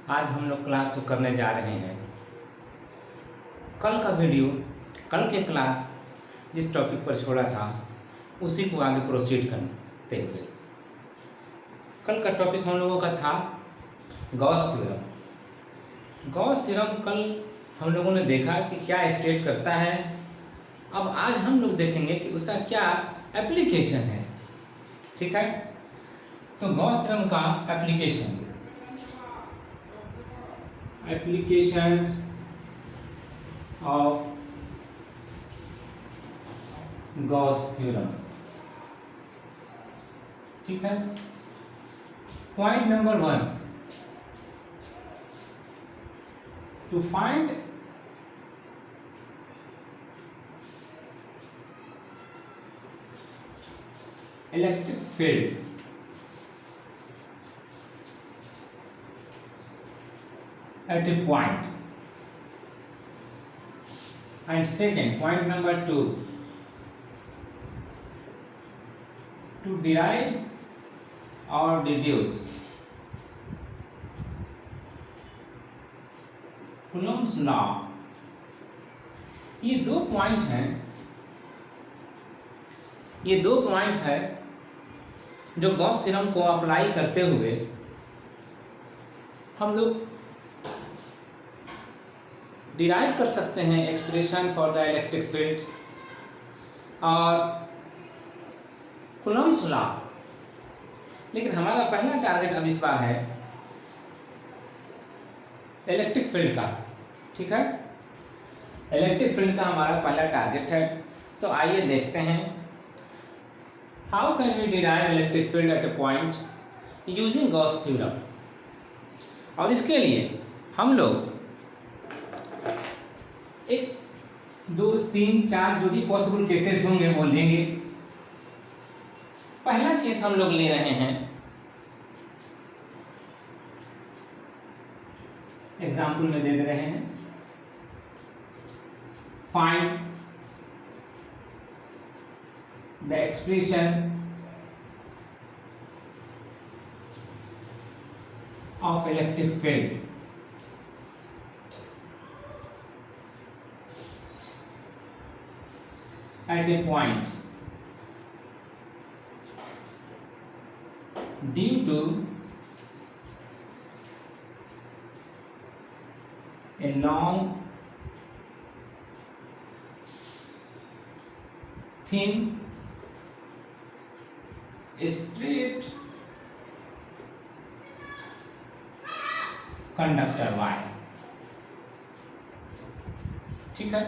आज हम लोग क्लास जो करने जा रहे हैं, कल का वीडियो, कल के क्लास जिस टॉपिक पर छोड़ा था उसी को आगे प्रोसीड करते हुए कल का टॉपिक हम लोगों का था गॉस थ्योरम। गॉस थ्योरम कल हम लोगों ने देखा कि क्या स्टेट करता है। अब आज हम लोग देखेंगे कि उसका क्या एप्लीकेशन है। ठीक है, तो गॉस थ्योरम का एप्लीकेशंस ऑफ गॉस थ्योरम। ठीक है, point number 1, to find electric field at a point, and second, point number 2, to derive or deduce Coulomb's law। ये दो पॉइंट हैं जो गॉस थ्योरम को अप्लाई करते हुए हम लोग डिराइव कर सकते हैं expression for the electric field और कूलम्ब्स लॉ। लेकिन हमारा पहला टारगेट अब इस बार है इलेक्ट्रिक फील्ड का। ठीक है, इलेक्ट्रिक फील्ड का हमारा पहला टारगेट है। तो आइए देखते हैं how can we derive electric field at a point using Gauss theorem. और इसके लिए हम लोग 1, 2, 3, 4 जो भी पॉसिबल केसेस होंगे वो लेंगे। पहला केस हम लोग ले रहे हैं, एग्जाम्पल में दे रहे हैं, find the expression of electric field at a point due to a long thin straight conductor wire। ठीक है,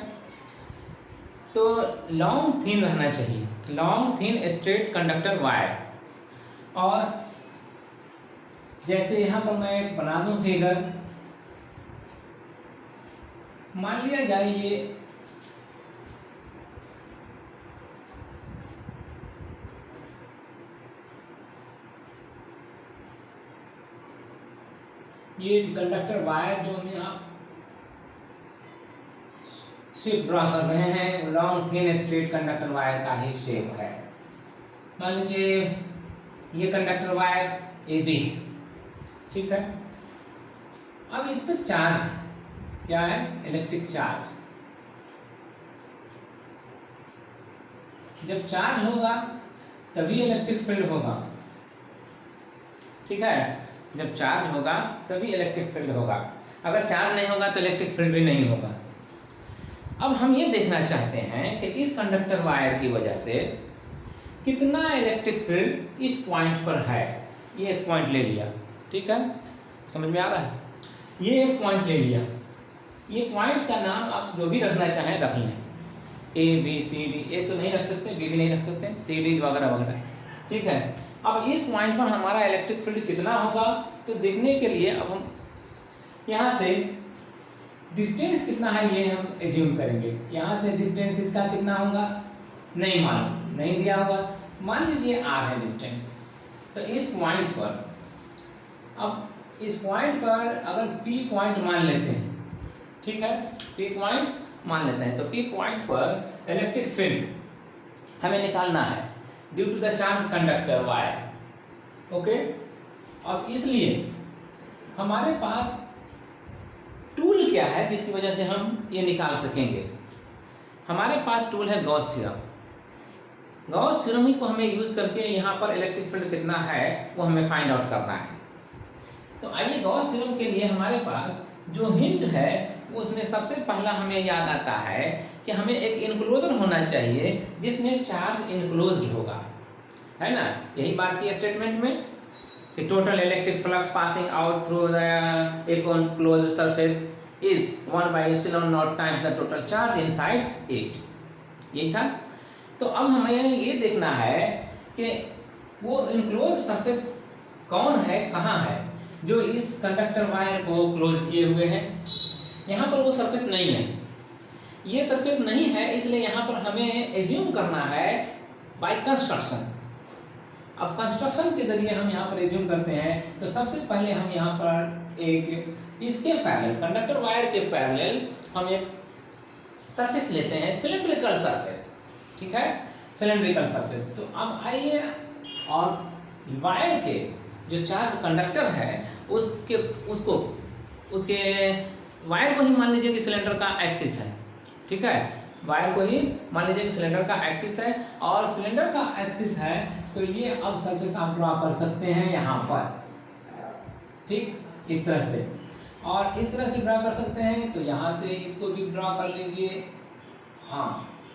तो लॉन्ग थिन रहना चाहिए, long thin straight conductor wire. और जैसे यहाँ पर मैं बना दूं फिगर, मान लिया जाए ये कंडक्टर वायर जो हम यहाँ शेप ड्रॉ कर रहे हैं, long thin straight conductor wire का ही शेप है। मान लीजिए ये कंडक्टर वायर ए बी। ठीक है, अब इस पर चार्ज क्या है, इलेक्ट्रिक चार्ज। जब चार्ज होगा तभी इलेक्ट्रिक फील्ड होगा। ठीक है, जब चार्ज होगा तभी इलेक्ट्रिक फील्ड होगा, अगर चार्ज नहीं होगा तो इलेक्ट्रिक फील्ड भी नहीं होगा। अब हम ये देखना चाहते हैं कि इस कंडक्टर वायर की वजह से कितना इलेक्ट्रिक फील्ड इस पॉइंट पर है। ये एक पॉइंट ले लिया, ठीक है, समझ में आ रहा है। ये एक पॉइंट ले लिया, ये पॉइंट का नाम आप जो भी रखना चाहें रख लें, ए बी सी डी। ए तो नहीं रख सकते, बी भी नहीं रख सकते, सी डी वगैरह वगैरह। ठीक है, अब इस पॉइंट पर हमारा इलेक्ट्रिक फील्ड कितना होगा, तो देखने के लिए अब हम यहाँ से डिस्टेंस कितना है ये हम एज्यूम करेंगे। यहाँ से डिस्टेंस इसका कितना होगा नहीं मालूम, नहीं दिया होगा। मान लीजिए r है डिस्टेंस। तो इस पॉइंट पर, अब इस पॉइंट पर अगर p पॉइंट मान लेते हैं, ठीक है, p पॉइंट मान लेते हैं, तो p पॉइंट पर इलेक्ट्रिक फील्ड हमें निकालना है due to the charge conductor wire. Okay, अब इसलिए हमारे पास टूल क्या है जिसकी वजह से हम ये निकाल सकेंगे? हमारे पास टूल है गॉस थ्योरम। गॉस थ्योरम ही को हमें यूज़ करके यहाँ पर इलेक्ट्रिक फील्ड कितना है वो हमें फाइंड आउट करना है। तो आइए गॉस थ्योरम के लिए हमारे पास जो हिंट है उसमें सबसे पहला हमें याद आता है कि हमें एक इनक्लोजर होना चाहिए जिसमें चार्ज इनक्लोज्ड होगा, है ना। यही बात थी स्टेटमेंट में कि total electric flux passing out through the closed surface is 1/ε0 times the total charge inside it, यही था। तो अब हमें ये देखना है कि वो इनक्लोज सरफेस कौन है, कहाँ है, जो इस कंडक्टर वायर को क्लोज किए हुए है। यहाँ पर वो सरफेस नहीं है, ये सरफेस नहीं है, इसलिए यहाँ पर हमें एज्यूम करना है बाय कंस्ट्रक्शन। अब कंस्ट्रक्शन के जरिए हम यहाँ पर एज्यूम करते हैं। तो सबसे पहले हम यहाँ पर एक इसके पैरेलल, कंडक्टर वायर के पैरेलल हम एक सरफेस लेते हैं, सिलेंड्रिकल सरफेस, ठीक है, सिलेंड्रिकल सरफेस। तो अब आइए और वायर के जो चार्ज कंडक्टर है उसके वायर को ही मान लीजिए कि सिलेंडर का एक्सिस है, ठीक है, वायर को ही मान लीजिए कि सिलेंडर का एक्सिस है और सिलेंडर का एक्सिस है। तो ये अब सरफेस आप ड्रॉ कर सकते हैं यहाँ पर, ठीक, इस तरह से, और इस तरह से ड्रॉ कर सकते हैं। तो यहाँ से इसको भी ड्रॉ कर लीजिए, हाँ,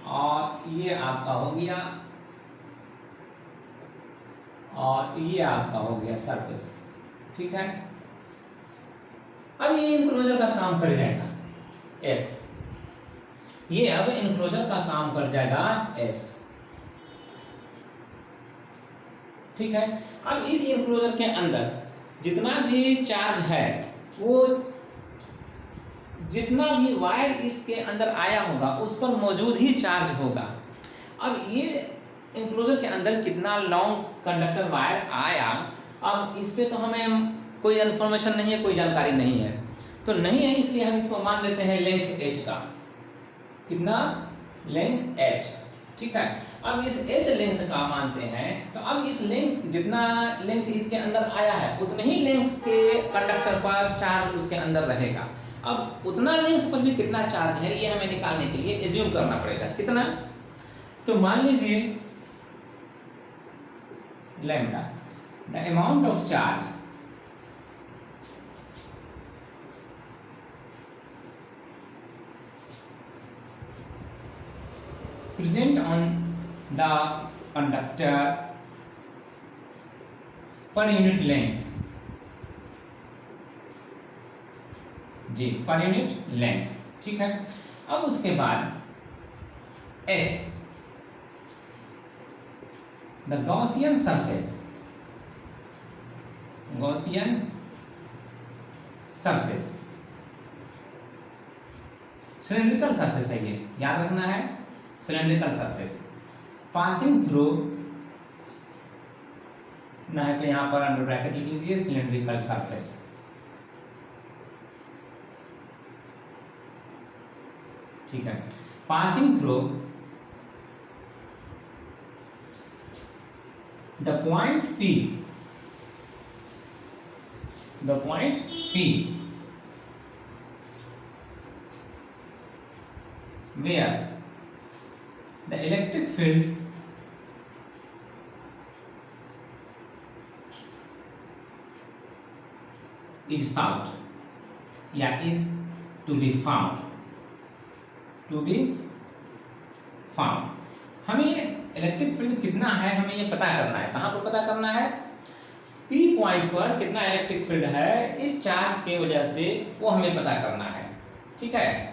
और ये आपका हो गया और ये आपका हो गया सरफेस, ठीक है। अब ये इनक्लोजर का काम कर जाएगा एस, ये अब इनक्लोजर का काम कर जाएगा एस, ठीक है। अब इस इनक्लोजर के अंदर जितना भी चार्ज है, वो जितना भी वायर इसके अंदर आया होगा उस पर मौजूद ही चार्ज होगा। अब ये इनक्लोजर के अंदर कितना लॉन्ग कंडक्टर वायर आया, अब इस पे तो हमें कोई इन्फॉर्मेशन नहीं है, कोई जानकारी नहीं है, तो नहीं है, इसलिए हम इसको मान लेते हैं लेंथ h का। कितना? लेंथ h, ठीक है। अब इस h लेंथ का मानते हैं, तो अब इस लेंथ, जितना लेंथ इसके अंदर आया है उतने ही लेंथ के कंडक्टर पर चार्ज उसके अंदर रहेगा। अब उतना लेंथ पर भी कितना चार्ज है ये हमें निकालने के लिए एज्यूम करना पड़ेगा। कितना? तो मान लीजिए lambda, the amount of charge present on the conductor per unit length, जी, पर यूनिट लेंथ, ठीक है। अब उसके बाद S, the Gaussian surface, Gaussian surface, cylindrical surface है, ये याद रखना है, सिलेंड्रिकल सरफेस पासिंग थ्रू, ना है तो यहां पर अंडर ब्रैकेट लिख लीजिए सिलेंड्रिकल सरफेस, ठीक है, passing through the point P, the point P where the electric field is sought, या is to be found, to be found। हमें इलेक्ट्रिक फील्ड कितना है हमें ये पता करना है। कहाँ पर पता करना है? P पॉइंट पर कितना इलेक्ट्रिक फील्ड है इस चार्ज की वजह से, वो हमें पता करना है, ठीक है।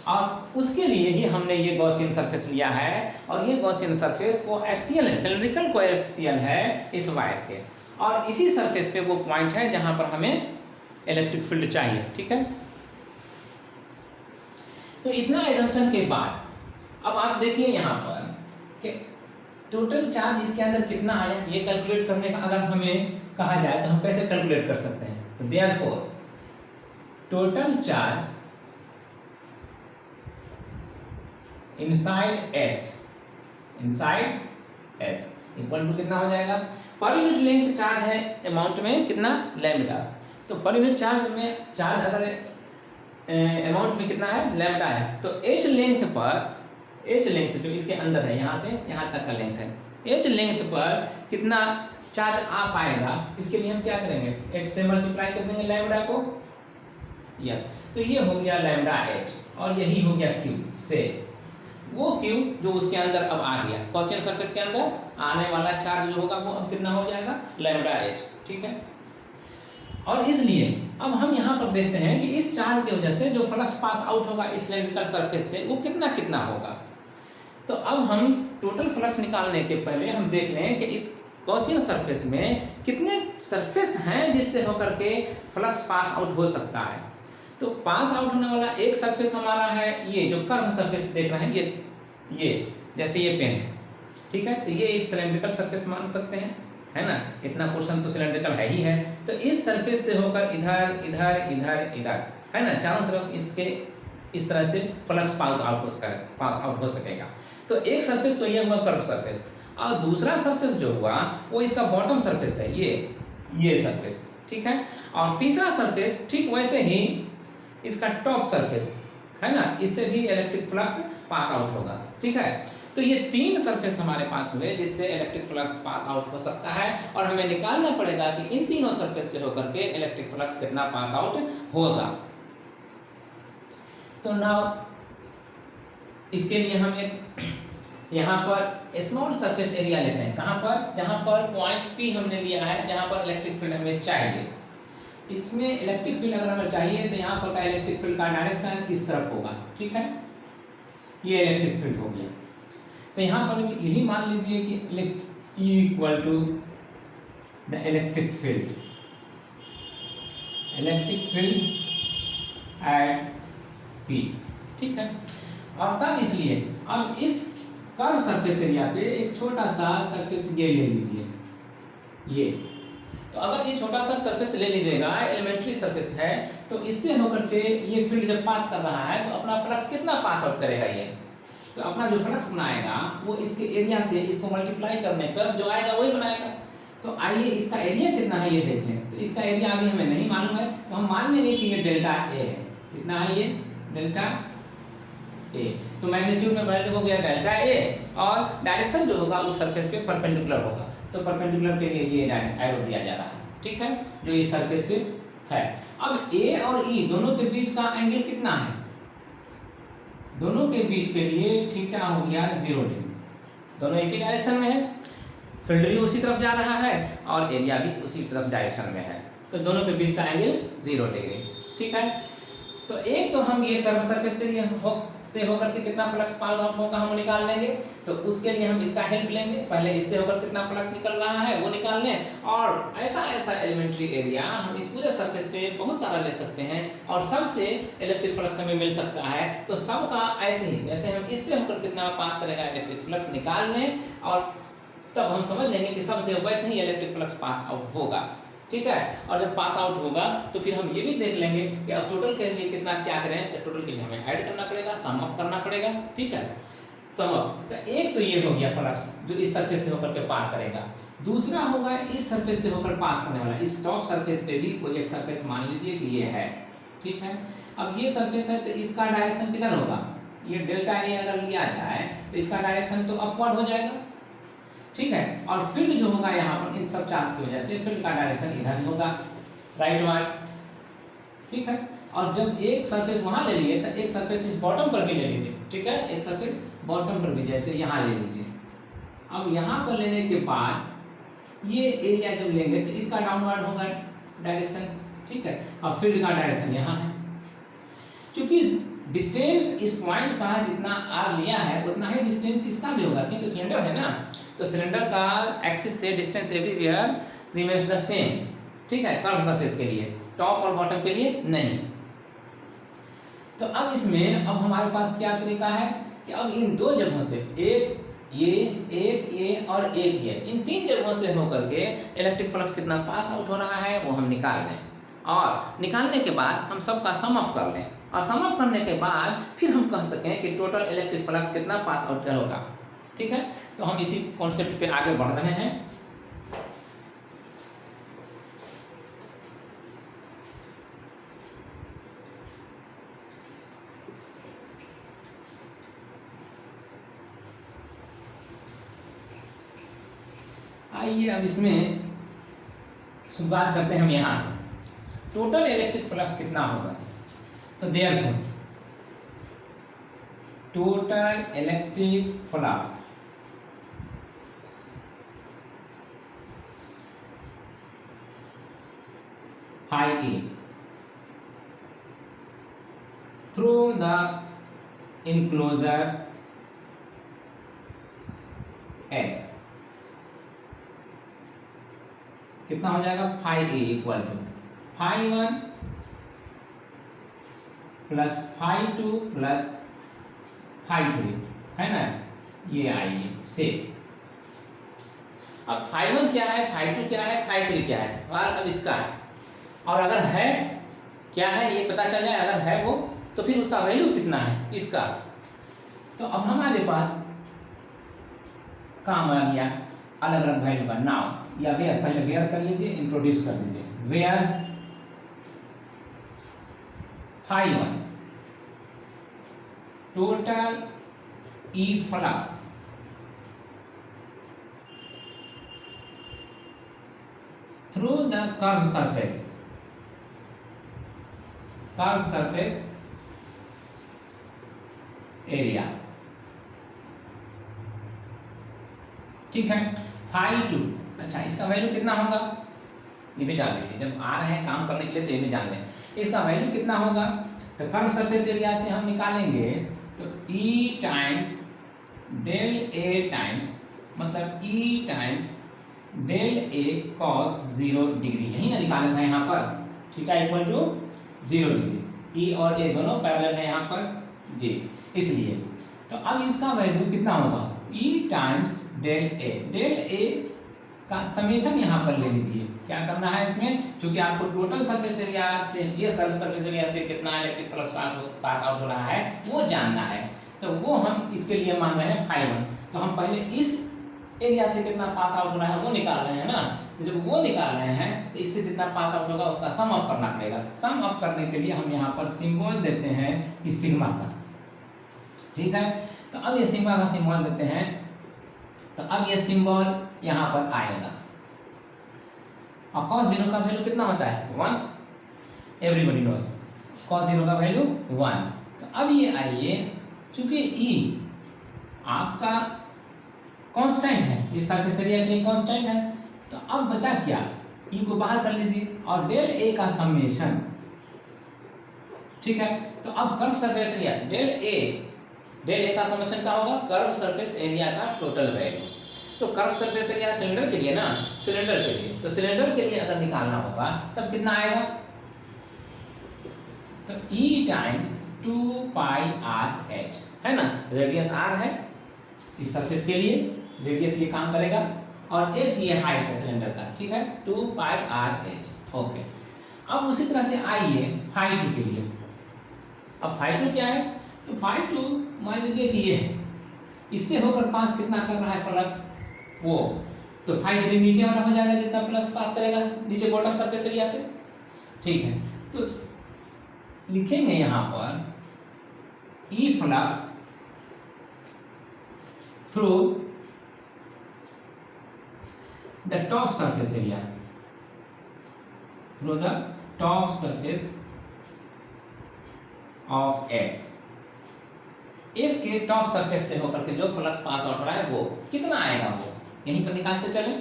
और उसके लिए ही हमने ये गॉसियन सरफेस लिया है, और ये गॉसियन सरफेस को एक्सियल है, सिलिंड्रिकल को एक्सियल है इस वायर के, और इसी सरफेस पे वो पॉइंट है जहां पर हमें इलेक्ट्रिक फील्ड चाहिए, ठीक है। तो इतना एजम्पशन के बाद अब आप देखिए यहाँ पर कि टोटल चार्ज इसके अंदर कितना आया, ये कैलकुलेट करने का अगर हमें कहा जाए तो हम कैसे कैलकुलेट कर सकते हैं? तो therefore total charge inside S, inside S equal to कितना हो जाएगा? पर यूनिट लेंथ चार्ज है अमाउंट में कितना? लैम्डा। तो पर यूनिट चार्ज में चार्ज अगर अमाउंट में कितना है, लैम्डा है। तो एच लेंथ जो इसके अंदर है, यहाँ से यहाँ तक का लेंथ है, एच लेंथ पर कितना चार्ज आ पाएगा, इसके लिए हम क्या करेंगे, एच से मल्टीप्लाई कर देंगे लैम्डा को। यस, तो ये हो गया लैम्डा एच, और यही हो गया क्यू से वो क्यू जो उसके अंदर अब आ गया, गॉसियन सरफेस के अंदर आने वाला चार्ज जो होगा वो अब कितना हो जाएगा, लैम्डा एच। ठीक है, और इसलिए अब हम यहाँ पर देखते हैं कि इस चार्ज की वजह से जो फ्लक्स पास आउट होगा इस सिलेंड्रिकल सरफेस से वो कितना होगा। तो अब हम टोटल फ्लक्स निकालने के पहले हम देख लें कि इस गॉसियन सरफेस में कितने सरफेस हैं जिससे होकर के फ्लक्स पास आउट हो सकता है। तो पास आउट होने वाला एक सरफेस हमारा है ये जो कर्व सरफेस देख रहे हैं, ये जैसे ये पेन है, ठीक है, तो ये इस सिलेंड्रिकल सरफेस मान सकते हैं, है ना, इतना पोर्शन तो सिलेंड्रिकल है ही है। तो इस सरफेस से होकर इधर इधर इधर इधर, है ना, चारों तरफ इसके इस तरह से फ्लक्स पास आउट हो सकेगा। तो एक सरफेस तो ये हुआ कर्व सरफेस, और दूसरा सरफेस जो हुआ वो इसका बॉटम सरफेस है, ये सरफेस, ठीक है। और तीसरा सरफेस ठीक वैसे ही इसका टॉप सरफेस है ना, इससे भी इलेक्ट्रिक फ्लक्स पास आउट होगा। ठीक है, तो ये तीन सरफेस हमारे पास हुए जिससे इलेक्ट्रिक फ्लक्स पास आउट हो सकता है, और हमें निकालना पड़ेगा कि इन तीनों सरफेस से होकर के इलेक्ट्रिक फ्लक्स कितना पास आउट होगा। तो नाउ इसके लिए हम एक यहाँ पर स्मॉल सरफेस एरिया लेते हैं, कहाँ पर, जहाँ पर पॉइंट P हमने लिया है, जहाँ पर इलेक्ट्रिक फील्ड हमें चाहिए। इसमें इलेक्ट्रिक फील्ड अगर हमें चाहिए तो यहाँ पर का इलेक्ट्रिक फील्ड का डायरेक्शन इस तरफ होगा। ठीक है, ये इलेक्ट्रिक फील्ड हो गया। तो यहाँ पर यही मान लीजिए कि E equal to the electric field at P। ठीक है, और तब इसलिए अब इस कर्व सरफेस एरिया पे एक छोटा सा सरफेस ये ले लीजिए, ये। तो अगर ये छोटा सा सरफेस ले लीजिएगा, एलिमेंट्री सरफेस है, तो इससे होकर के ये फील्ड जब पास कर रहा है तो अपना फ्लक्स कितना पास आउट करेगा ये, तो अपना जो फ्लक्स बनाएगा वो इसके एरिया से इसको मल्टीप्लाई करने पर जो आएगा वही बनाएगा। तो आइए इसका एरिया कितना है ये देख लें। तो इसका एरिया अभी हमें नहीं मालूम है, तो हम मान लेंगे कि ये डेल्टा ए है। कितना है ये, डेल्टा ए। तो मैग्नीट्यूड में वैल्यू हो गया डेल्टा ए, और डायरेक्शन जो होगा उस सरफेस पे परपेंडिकुलर होगा। तो परपेंडिकुलर के लिए ये एरो दिया जा रहा है, ठीक है, जो इस सरफेस पे है। अब ए और ई दोनों के बीच का एंगल कितना है, दोनों के बीच के लिए थीटा हो गया 0 डिग्री। दोनों एक ही डायरेक्शन में है, फील्ड भी उसी तरफ जा रहा है और एरिया भी उसी तरफ डायरेक्शन में है, तो दोनों के बीच का एंगल 0 डिग्री। ठीक है, तो एक तो हम ये कर्व सरफेस से होकर के कितना फ्लक्स पास आउट होगा हम निकाल लेंगे। तो उसके लिए हम इसका हेल्प लेंगे, पहले इससे होकर कितना फ्लक्स निकल रहा है वो निकाल लें, और ऐसा एलिमेंट्री एरिया हम इस पूरे सरफेस पे बहुत सारा ले सकते हैं और सबसे इलेक्ट्रिक फ्लक्स हमें मिल सकता है। तो सबका ऐसे ही, जैसे हम इससे होकर कितना पास करेगा इलेक्ट्रिक फ्लक्स निकाल लें, और तब हम समझ लेंगे कि सबसे वैसे ही इलेक्ट्रिक फ्लक्स पास आउट होगा। ठीक है, और जब पास आउट होगा तो फिर हम ये भी देख लेंगे कि अब टोटल के लिए कितना क्या करें, तो टोटल के लिए हमें ऐड करना पड़ेगा, सम अप करना पड़ेगा। ठीक है, सम अप। तो एक तो ये हो गया फ्लक्स जो इस सरफेस से होकर के पास करेगा, दूसरा होगा इस सरफेस से होकर पास करने वाला, इस टॉप सरफेस पे भी कोई एक सरफेस मान लीजिए कि ये है। ठीक है, अब ये सरफेस है तो इसका डायरेक्शन किधर होगा, ये डेल्टा ए अगर लिया जाए तो इसका डायरेक्शन तो अपवर्ड हो जाएगा। ठीक है, और फील्ड जो होगा यहाँ पर इन सब चार्ज की वजह से फील्ड का डायरेक्शन इधर ही होगा, राइट वार्ड। ठीक है, और जब एक सरफेस वहाँ ले लिए तो एक सरफेस इस बॉटम पर भी ले लीजिए। ठीक है, एक सरफेस बॉटम पर भी जैसे यहाँ ले लीजिए। अब यहाँ पर लेने के बाद ये एरिया जब लेंगे तो इसका डाउनवर्ड होगा डायरेक्शन। ठीक है, अब फील्ड का डायरेक्शन यहाँ है, क्योंकि डिस्टेंस इस पॉइंट का जितना आर लिया है उतना ही डिस्टेंस इसका भी होगा, क्योंकि सिलेंडर है ना, तो सिलेंडर का एक्सिस से distance everywhere remains the same. ठीक है, कर्व सरफेस के लिए, टॉप और बॉटम के लिए नहीं। तो अब इसमें अब हमारे पास क्या तरीका है कि अब इन दो जगहों से एक ये और एक ये, इन तीन जगहों से होकर के इलेक्ट्रिक फ्लक्स कितना पास आउट हो रहा है वो हम निकाल लें, और निकालने के बाद हम सबका सम अप कर लें, और सम अप करने के बाद फिर हम कह सकें कि टोटल इलेक्ट्रिक फ्लक्स कितना पास आउट होगा। ठीक है, तो हम इसी कॉन्सेप्ट पे आगे बढ़ रहे हैं। आइए अब इसमें शुरुआत करते हैं हम यहाँ से। टोटल इलेक्ट्रिक फ्लक्स कितना होगा? तो therefore total electric flux phi A through the enclosure S कितना हो जाएगा? phi A equal to phi 1 plus phi 2 plus phi 3, है ना? ये आइए से अब phi 1 क्या है, phi 2 क्या है, phi 3 क्या है, सवाल अब इसका है। और अगर है क्या है ये पता चल जाए, अगर है वो तो फिर उसका वैल्यू कितना है इसका। तो अब हमारे पास काम आ गया अलग अलग वैल्यू का। नाउ या वेयर, पहले वेयर कर लीजिए, इंट्रोड्यूस कर दीजिए। Where phi 1 total E flux through the curve surface area, ठीक है। phi 2, अच्छा इसका वैल्यू कितना होगा ये भी जान लीजिए, जब आ रहे हैं काम करने के लिए तो ये भी जान लें। इसका वैल्यू कितना होगा? तो कर्व सरफेस एरिया से हम निकालेंगे तो E times del A times, मतलब E times del A cos 0 degree, यही ना निकाला था यहाँ पर, theta equal to 0 degree. E और A दोनों पैरेलल है यहाँ पर जी, इसलिए तो अब इसका वैल्यू कितना होगा? E times del A, del A का समेशन यहाँ पर ले लीजिए। क्या करना है इसमें, क्योंकि आपको टोटल सरफेस एरिया से ये कर्व सरफेस एरिया से कितना इलेक्ट्रिक फ्लक्स पास आउट हो रहा है वो जानना है। तो वो हम इसके लिए मान रहे हैं phi 1। तो हम पहले इस एरिया से कितना पास आउट हो रहा है वो निकाल रहे हैं ना। तो जब वो निकाल रहे हैं तो इससे जितना पास आउट होगा उसका सम अप करना पड़ेगा। सम अप करने के लिए हम यहाँ पर सिंबल देते हैं इस सिग्मा का, ठीक है। तो अब ये सिग्मा का सिंबल देते हैं, तो अब ये सिंबल यहाँ पर आएगा। और cos 0 का वैल्यू कितना होता है? 1, एवरीबॉडी नोज cos 0 का वैल्यू 1। तो अब ये आइए, चूंकि E आपका कांस्टेंट है, ये सरफेस एरिया के लिए कांस्टेंट है, तो अब बचा क्या? E को बाहर कर लीजिए और डेल A का समेशन, ठीक है। तो अब curve surface area del A का समेशन क्या होगा? कर्व सरफेस एरिया का टोटल वैल्यू। तो कर्व सरफेस एरिया सिलेंडर के लिए ना, सिलेंडर के लिए, तो सिलेंडर के लिए अगर निकालना होगा तब कितना आएगा? तो E times 2 pi R H, है ना, रेडियस r है इस सरफेस के लिए, रेडियस ये काम करेगा और h ये हाइट है सिलेंडर का, ठीक है, 2 पाई आर एच। ओके, अब उसी तरह से आइए phi 2 के लिए। अब phi 2 क्या है? तो phi 2 मान लीजिए कि ये है, इससे होकर पास कितना कर रहा है फ्लक्स वो, तो phi 3 नीचे वाला हो जाएगा जितना फ्लक्स पास करेगा नीचे बॉटम सरफेस एरिया से, ठीक है। तो लिखेंगे यहाँ पर E flux through the top surface area, through the top surface of S के टॉप सरफेस से होकर के जो फ्लक्स पास आउट हो रहा है वो कितना आएगा वो यहीं पर निकालते चले।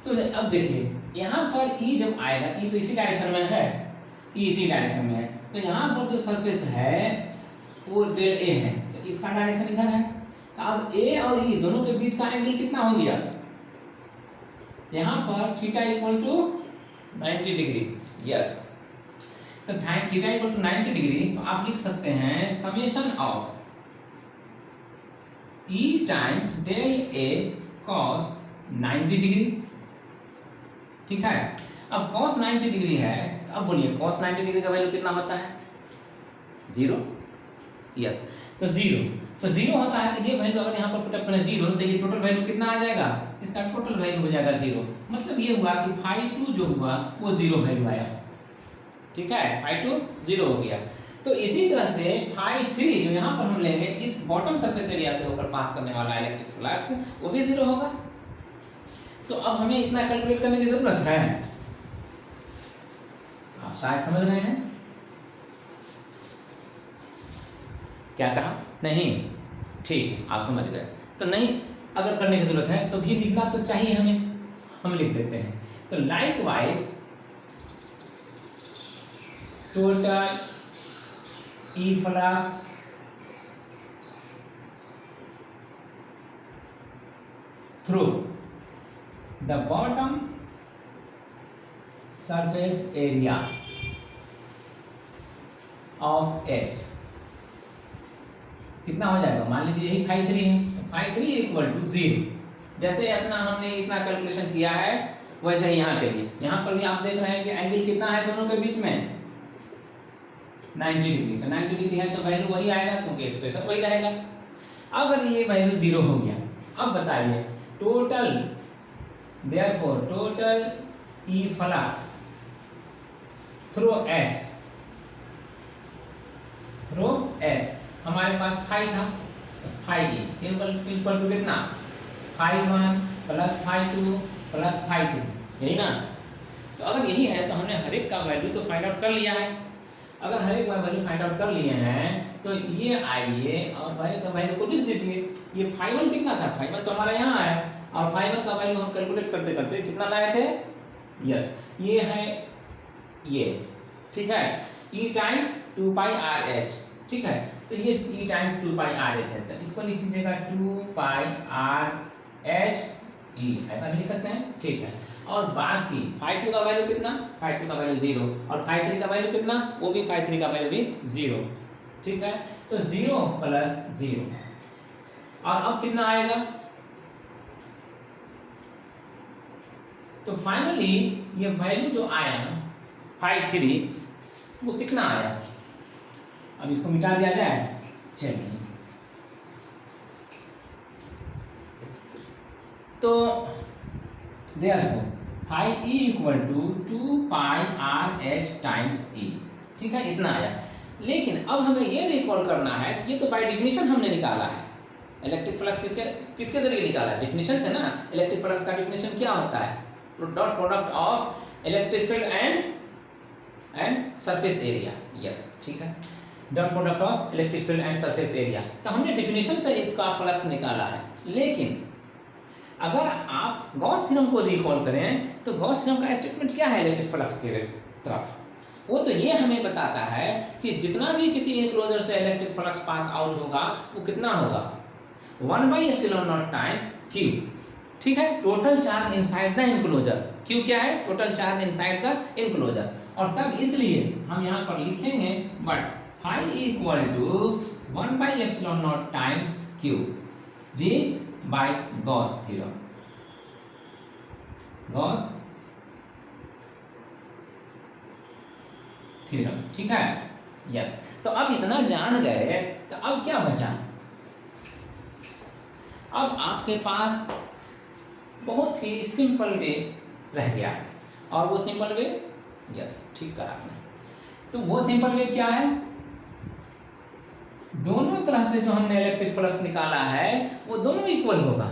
तो अब देखिए यहाँ पर E जब आएगा, E तो इसी डायरेक्शन में है, E इसी डायरेक्शन में है, तो यहाँ पर जो सरफेस है वो डेल A है, तो इसका डायरेक्शन इधर है। तो अब A और E दोनों के बीच का एंगल कितना हो गया? यहाँ पर theta equal to 90 degree, yes. तो थीटा इक्वल टू 90 डिग्री, तो आप लिख सकते हैं summation of E times del A cos 90 degree, ठीक है। अब cos 90 डिग्री है, तो अब बोलिए cos 90 डिग्री का वैल्यू कितना होता है? 0, यस। तो 0 होता है, तो ये वैल्यू अगर यहाँ पर पुट अप करें 0, तो ये टोटल वैल्यू कितना आ जाएगा? इसका टोटल वैल्यू हो जाएगा 0। मतलब ये हुआ कि phi 2 जो हुआ वो 0 वैल्यू आया, ठीक है, phi 2 0 हो गया। तो इसी तरह से phi 3 जो यहाँ पर हम लेंगे इस बॉटम सरफेस एरिया से होकर पास करने वाला इलेक्ट्रिक फ्लक्स वो भी 0 होगा। तो अब हमें इतना कैलकुलेट करने की जरूरत है? आप शायद समझ रहे हैं क्या कहा? नहीं, ठीक है, आप समझ गए। तो नहीं, अगर करने की जरूरत है तो भी लिखना तो चाहिए हमें, हम लिख देते हैं। तो like wise total E flux through the bottom surface area of S कितना हो जाएगा? मान लीजिए यही फाई 3 है, तो फाई 3 इक्वल टू 0। जैसे अपना हमने इतना कैलकुलेशन किया है वैसे ही यहाँ के लिए, यहाँ पर भी आप देख रहे हैं कि एंगल कितना है दोनों के बीच में? 90 डिग्री। तो 90 डिग्री है तो वैल्यू वही आएगा क्योंकि एक्सप्रेशन वही रहेगा। अगर ये वैल्यू 0 हो गया, अब बताइए total, therefore total E flux through S हमारे पास फाई था, तो फाई इक्वल टू कितना? Phi 1 plus phi 2 plus phi 2, यही ना? तो अगर यही है तो हमने हर एक का वैल्यू तो फाइंड आउट कर लिया है। अगर हर एक का वैल्यू फाइंड आउट कर लिए हैं तो ये आइए और फाई का वैल्यू को लिख दीजिए। ये फाई 1 कितना था? फाई 1 तो हमारा यहाँ है, और फाई 1 का वैल्यू हम कैलकुलेट करते करते कितना लाए थे? यस, ये है ये, ठीक है, ई टाइम्स 2 पाई आर एच, ठीक है। तो ये ई टाइम्स 2 पाई आर एच है, तो इसको लिख दीजिएगा 2 पाई आर एच ई, ऐसा भी लिख सकते हैं, ठीक है। और बाकी फाई 2 का वैल्यू कितना? फाई 2 का वैल्यू 0, और फाई 3 का वैल्यू कितना? वो भी फाई 3 का वैल्यू भी 0, ठीक है। तो 0 प्लस 0, और अब कितना आएगा? तो फाइनली ये वैल्यू जो आया ना फाई 3, वो कितना आया? अब इसको मिटा दिया जाए, चलिए। तो therefore phi E equal to 2 pi R H times E, ठीक है, इतना आया। लेकिन अब हमें ये रिकॉल करना है कि ये तो बाय डेफिनेशन हमने निकाला है। इलेक्ट्रिक फ्लक्स किसके जरिए निकाला है? डेफिनेशन से ना। इलेक्ट्रिक फ्लक्स का डेफिनेशन क्या होता है? Dot product of electric field and surface area, yes, ठीक है, dot product of electric field and surface area. तो हमने डेफिनेशन से इसका फ्लक्स निकाला है। लेकिन अगर आप गॉस थ्योरम को रिकॉल करें तो गॉस थ्योरम का स्टेटमेंट क्या है इलेक्ट्रिक फ्लक्स के तरफ? वो तो ये हमें बताता है कि जितना भी किसी इनक्लोजर से इलेक्ट्रिक फ्लक्स पास आउट होगा वो कितना होगा? 1/ε0 टाइम्स Q, ठीक है, total charge inside the enclosure. Q क्या है? Total charge inside the enclosure. और तब इसलिए हम यहाँ पर लिखेंगे but phi equal to 1/ε0 times Q जी by Gauss theorem, Gauss theorem, ठीक है, यस। तो अब इतना जान गए तो अब क्या बचा? अब आपके पास बहुत ही सिंपल वे रह गया है, और वो सिंपल वे, यस, ठीक कहा आपने। तो वो सिंपल वे क्या है? दोनों तरह से जो हमने इलेक्ट्रिक फ्लक्स निकाला है वो दोनों इक्वल होगा,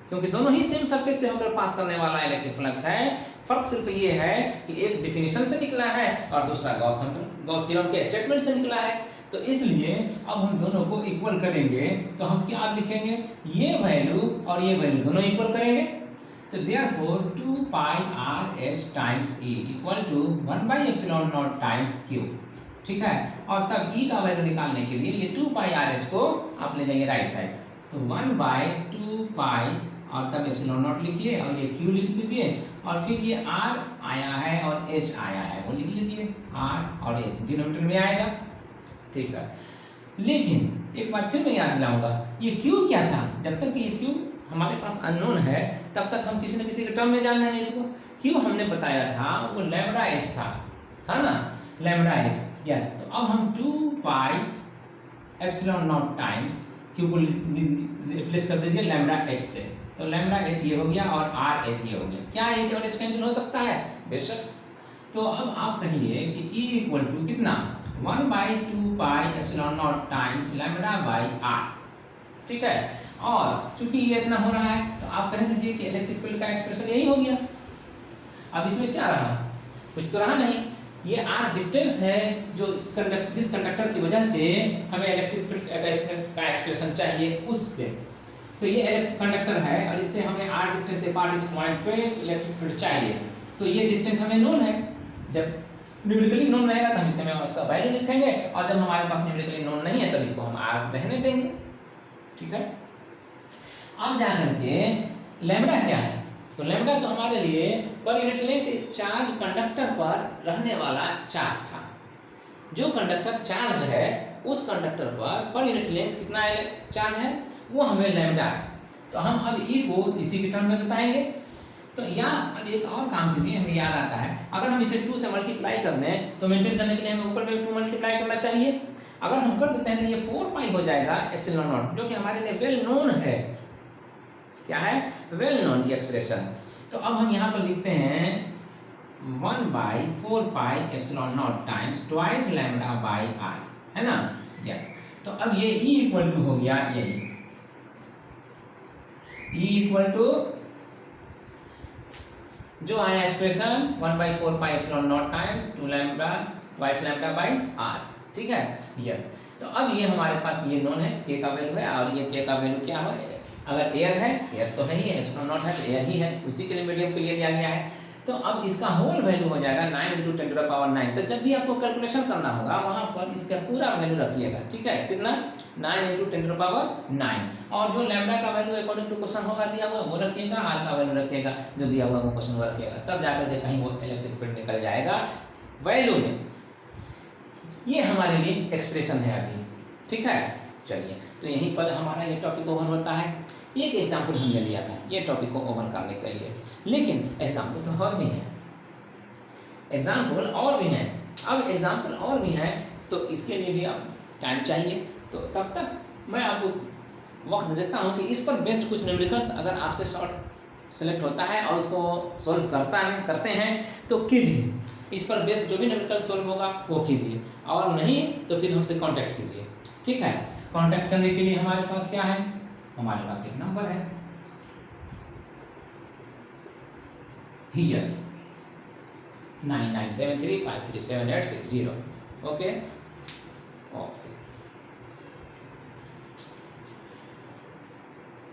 क्योंकि दोनों ही सेम सरफेस से होकर पास करने वाला इलेक्ट्रिक फ्लक्स है। फर्क सिर्फ ये है कि एक डेफिनेशन से निकला है और दूसरा गॉस थ्योरम के स्टेटमेंट से निकला है। तो इसलिए अब हम दोनों को इक्वल करेंगे तो हम क्या लिखेंगे? ये वैल्यू और ये वैल्यू दोनों इक्वल करेंगे। तो therefore 2 pi R H times E equal to 1/ε0 times Q, ठीक है। और तब E का वैल्यू निकालने के लिए ये 2 पाई आर एच को आप ले जाएंगे राइट साइड, तो 1/2 पाई और तब ε0 लिखिए और ये Q लिख लीजिए, और फिर ये R आया है और H आया है वो लिख लीजिए, R और H डिनोमिनेटर में आएगा, ठीक है। लेकिन एक बात फिर मैं याद दिलाऊंगा, ये Q क्या था? जब तक ये Q हमारे पास अननोन है तब तक हम किसी न किसी के टर्म में जान लेंगे इसको। Q हमने बताया था वो लैम्बडा H था ना, लैम्बडा H, यस। तो अब हम 2 पाई ε0 टाइम्स Q को रिप्लेस कर दीजिए लैम्बडा H से, तो लैम्बडा H ये हो गया और R H ये हो गया। क्या H और H कैंसिल हो सकता है? बेशक। तो अब आप कहिए कि E इक्वल टू कितना? 1/2 पाई ε0 टाइम्स लैम्बडा बाई R, ठीक है। और चूंकि ये इतना हो रहा है तो आप कह दीजिए कि इलेक्ट्रिक फील्ड का एक्सप्रेशन यही हो गया। अब इसमें क्या रहा, कुछ तो रहा नहीं, ये आर डिस्टेंस है जो जिस कंडक्टर की वजह से हमें इलेक्ट्रिक फील्ड का एक्सप्रेशन चाहिए उससे। तो ये कंडक्टर है और इससे हमें आर डिस्टेंस से पार्ट इस पॉइंट पे इलेक्ट्रिक फील्ड चाहिए, तो ये डिस्टेंस हमें नोन है। जब न्यूमेरिकली नोन रहेगा तो हम इसमें उसका वैल्यू लिखेंगे, और जब हमारे पास न्यूमेरिकली नोन नहीं है तब इसको हम आर रहने देंगे। ठीक है, अब जाकर के लैम्बडा क्या है, तो लैम्बडा तो हमारे लिए पर यूनिट लेंथ इस चार्ज कंडक्टर पर रहने वाला चार्ज था। जो कंडक्टर चार्ज है उस कंडक्टर पर यूनिट लेंथ कितना चार्ज है वो हमें लैम्बडा है। तो हम अब ई को इसी के टर्म में बताएंगे। तो यहाँ अब एक और काम कीजिए, हमें याद आता है, अगर हम इसे 2 से मल्टीप्लाई कर दें तो मेंटेन करने के लिए हमें ऊपर में 2 मल्टीप्लाई करना चाहिए। अगर हम कर देते हैं तो ये 4 पाई हो जाएगा एप्सिलॉन नॉट, जो कि हमारे लिए वेल नोन है। क्या है, वेल नोन ये एक्सप्रेशन। तो अब हम यहाँ पर लिखते हैं 1/4 pi epsilon naught times twice lambda by R, है ना। यस, तो अब ये E इक्वल टू हो गया यही, E इक्वल टू जो आया expression 1/4 pi epsilon naught times 2 lambda twice lambda by R. ठीक है, यस। तो अब ये हमारे पास ये नोन है, के का वैल्यू है, और ये के का वैल्यू क्या है, अगर एयर है, एयर तो है ही है, एप्सिलॉन नॉट है तो एयर ही है, उसी के लिए मीडियम के लिए लिया गया है। तो अब इसका होल वैल्यू हो जाएगा 9 × 10⁹ तो जब भी आपको कैलकुलेशन करना होगा वहाँ पर इसका पूरा वैल्यू रखिएगा। ठीक है, कितना, 9 × 10⁹ और जो लैम्बडा का वैल्यू अकॉर्डिंग टू क्वेश्चन होगा दिया हुआ वो रखिएगा, आर का वैल्यू रखिएगा जो दिया हुआ वो क्वेश्चन वो रखिएगा, तब जाकर के कहीं वो इलेक्ट्रिक फील्ड निकल जाएगा वैल्यू में। ये हमारे लिए एक्सप्रेशन है अभी। ठीक है, चलिए, तो यहीं पर हमारा ये टॉपिक ओवर होता है। एक एग्जाम्पल हमने लिया था ये टॉपिक को ओवर करने के लिए, लेकिन एग्जाम्पल तो और भी हैं, एग्जाम्पल और भी हैं। अब एग्जाम्पल और भी हैं तो इसके लिए भी अब टाइम चाहिए, तो तब तक मैं आपको वक्त देता हूँ कि इस पर बेस्ड कुछ न्यूमेरिकल्स अगर आपसे शॉर्ट सेलेक्ट होता है और उसको सॉल्व करते हैं तो कीजिए। इस पर बेस्ड जो भी न्यूमेरिकल सॉल्व होगा वो कीजिए, और नहीं तो फिर हमसे कांटेक्ट कीजिए। ठीक है, कांटेक्ट करने के लिए हमारे पास क्या है, हमारे पास एक नंबर है, यस, 9973537860। Okay okay.